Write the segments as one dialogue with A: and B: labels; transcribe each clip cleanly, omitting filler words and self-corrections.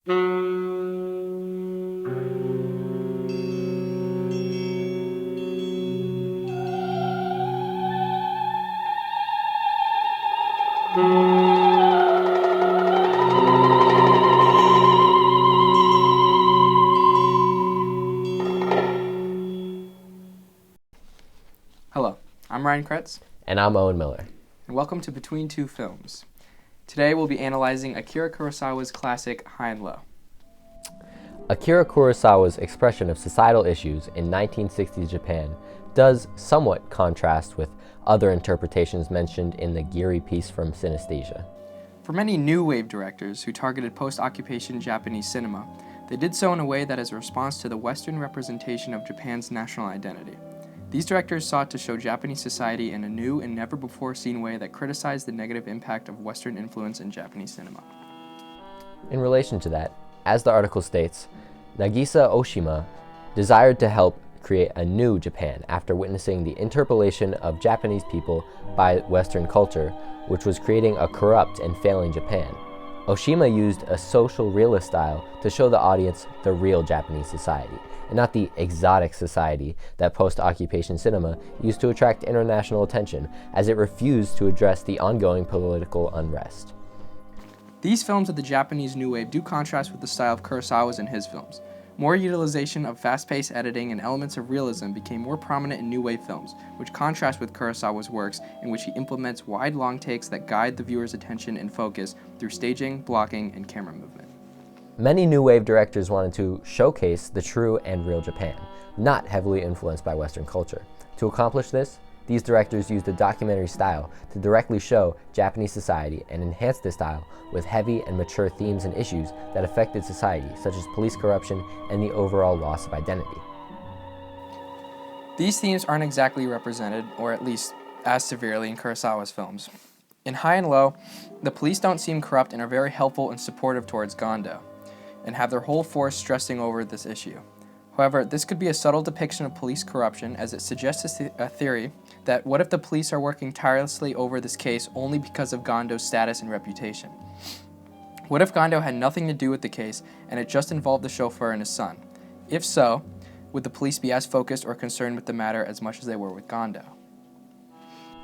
A: Hello, I'm Ryan Kretz.
B: And I'm Owen Miller.
A: And welcome to Between Two Films. Today we'll be analyzing Akira Kurosawa's classic High and Low.
B: Akira Kurosawa's expression of societal issues in 1960s Japan does somewhat contrast with other interpretations mentioned in the Giri piece from Synesthesia.
A: For many new wave directors who targeted post-occupation Japanese cinema, they did so in a way that is a response to the Western representation of Japan's national identity. These directors sought to show Japanese society in a new and never-before-seen way that criticized the negative impact of Western influence in Japanese cinema.
B: In relation to that, as the article states, Nagisa Oshima desired to help create a new Japan after witnessing the interpolation of Japanese people by Western culture, which was creating a corrupt and failing Japan. Oshima used a social realist style to show the audience the real Japanese society, and not the exotic society that post-occupation cinema used to attract international attention, as it refused to address the ongoing political unrest.
A: These films of the Japanese New Wave do contrast with the style of Kurosawa's in his films. More utilization of fast-paced editing and elements of realism became more prominent in New Wave films, which contrast with Kurosawa's works in which he implements wide long takes that guide the viewer's attention and focus through staging, blocking, and camera movement.
B: Many New Wave directors wanted to showcase the true and real Japan, not heavily influenced by Western culture. To accomplish this, these directors used a documentary style to directly show Japanese society and enhance this style with heavy and mature themes and issues that affected society, such as police corruption and the overall loss of identity.
A: These themes aren't exactly represented, or at least as severely, in Kurosawa's films. In High and Low, the police don't seem corrupt and are very helpful and supportive towards Gondo, and have their whole force stressing over this issue. However, this could be a subtle depiction of police corruption, as it suggests a theory that what if the police are working tirelessly over this case only because of Gondo's status and reputation? What if Gondo had nothing to do with the case and it just involved the chauffeur and his son? If so, would the police be as focused or concerned with the matter as much as they were with Gondo?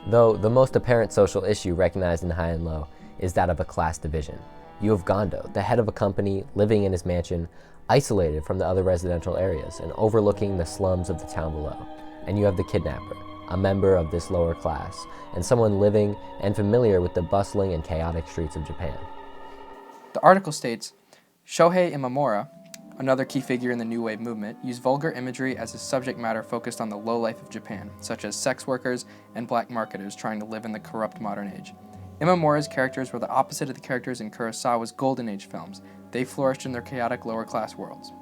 B: Though the most apparent social issue recognized in High and Low is that of a class division. You have Gondo, the head of a company, living in his mansion, isolated from the other residential areas and overlooking the slums of the town below. And you have the kidnapper, a member of this lower class, and someone living and familiar with the bustling and chaotic streets of Japan.
A: The article states, Shohei Imamura, another key figure in the New Wave movement, used vulgar imagery as a subject matter focused on the low life of Japan, such as sex workers and black marketers trying to live in the corrupt modern age. Imamura's characters were the opposite of the characters in Kurosawa's Golden Age films. They flourished in their chaotic lower-class worlds.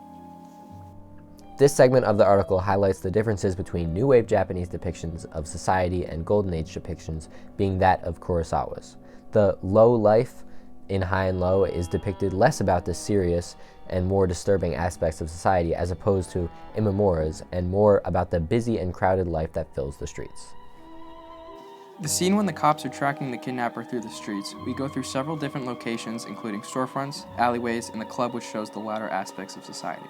B: This segment of the article highlights the differences between New Wave Japanese depictions of society and Golden Age depictions being that of Kurosawa's. The low life in High and Low is depicted less about the serious and more disturbing aspects of society as opposed to Imamura's, and more about the busy and crowded life that fills the streets.
A: The scene when the cops are tracking the kidnapper through the streets, we go through several different locations, including storefronts, alleyways, and the club, which shows the latter aspects of society.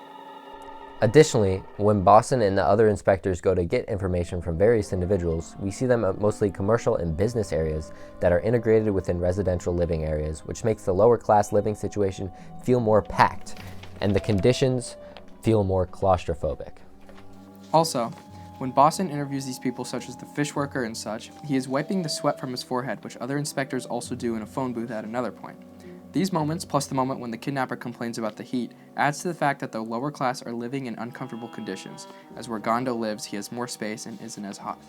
B: Additionally, when Boston and the other inspectors go to get information from various individuals, we see them at mostly commercial and business areas that are integrated within residential living areas, which makes the lower class living situation feel more packed, and the conditions feel more claustrophobic.
A: Also, when Boston interviews these people such as the fish worker and such, he is wiping the sweat from his forehead, which other inspectors also do in a phone booth at another point. These moments, plus the moment when the kidnapper complains about the heat, adds to the fact that the lower class are living in uncomfortable conditions, as where Gondo lives, he has more space and isn't as hot.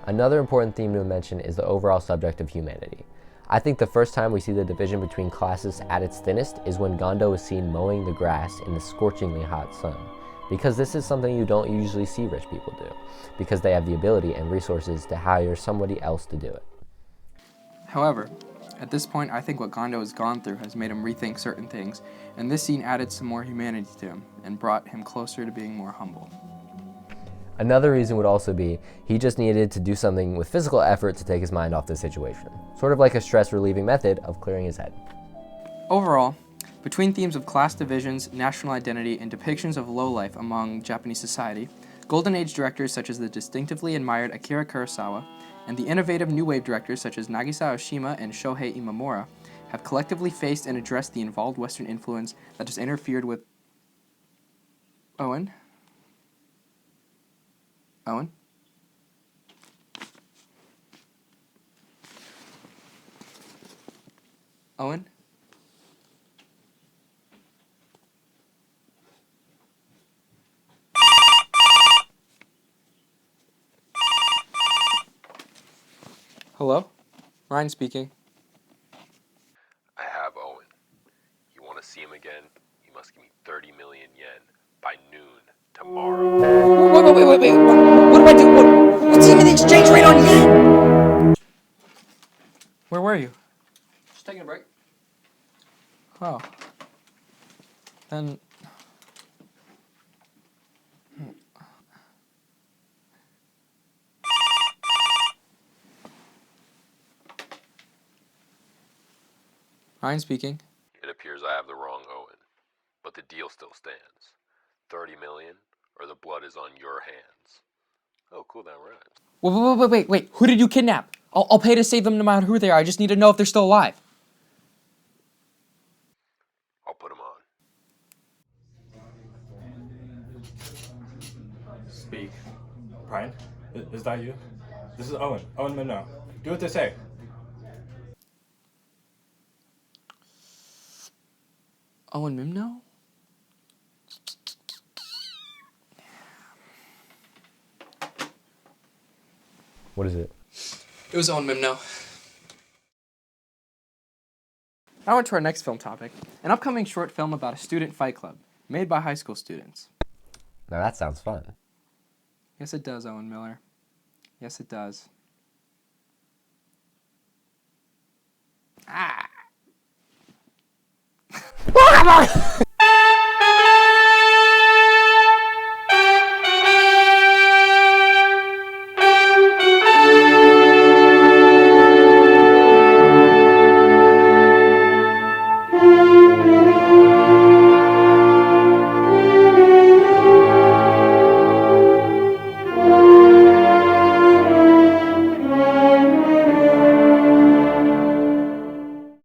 B: Another important theme to mention is the overall subject of humanity. I think the first time we see the division between classes at its thinnest is when Gondo is seen mowing the grass in the scorchingly hot sun, because this is something you don't usually see rich people do, because they have the ability and resources to hire somebody else to do it.
A: However, at this point, I think what Gondo has gone through has made him rethink certain things, and this scene added some more humanity to him and brought him closer to being more humble.
B: Another reason would also be he just needed to do something with physical effort to take his mind off the situation, sort of like a stress-relieving method of clearing his head.
A: Overall, Between themes of class divisions, national identity, and depictions of lowlife among Japanese society, Golden Age directors such as the distinctively admired Akira Kurosawa and the innovative New Wave directors such as Nagisa Oshima and Shohei Imamura have collectively faced and addressed the involved Western influence that has interfered with... Owen? Owen? Owen? Hello? Ryan speaking.
C: I have Owen. You want to see him again? You must give me 30 million yen by noon tomorrow.
D: Wait. What do I do? What's even the exchange rate on yen?
A: Where were you?
D: Just taking a break.
A: Oh. Then... Ryan speaking.
C: It appears I have the wrong Owen, but the deal still stands. 30 million, or the blood is on your hands. Oh, cool, that rhymes.
D: Wait. Who did you kidnap? I'll pay to save them no matter who they are. I just need to know if they're still alive.
C: I'll put him on.
E: Speak. Brian? Is that you? This is Owen. Owen Mino. Do what they say.
A: Owen Mimno?
B: What is it?
A: It was Owen Mimno. Now on to our next film topic, an upcoming short film about a student fight club, made by high school students.
B: Now that sounds fun.
A: Yes, it does, Owen Miller. Yes, it does. Ah!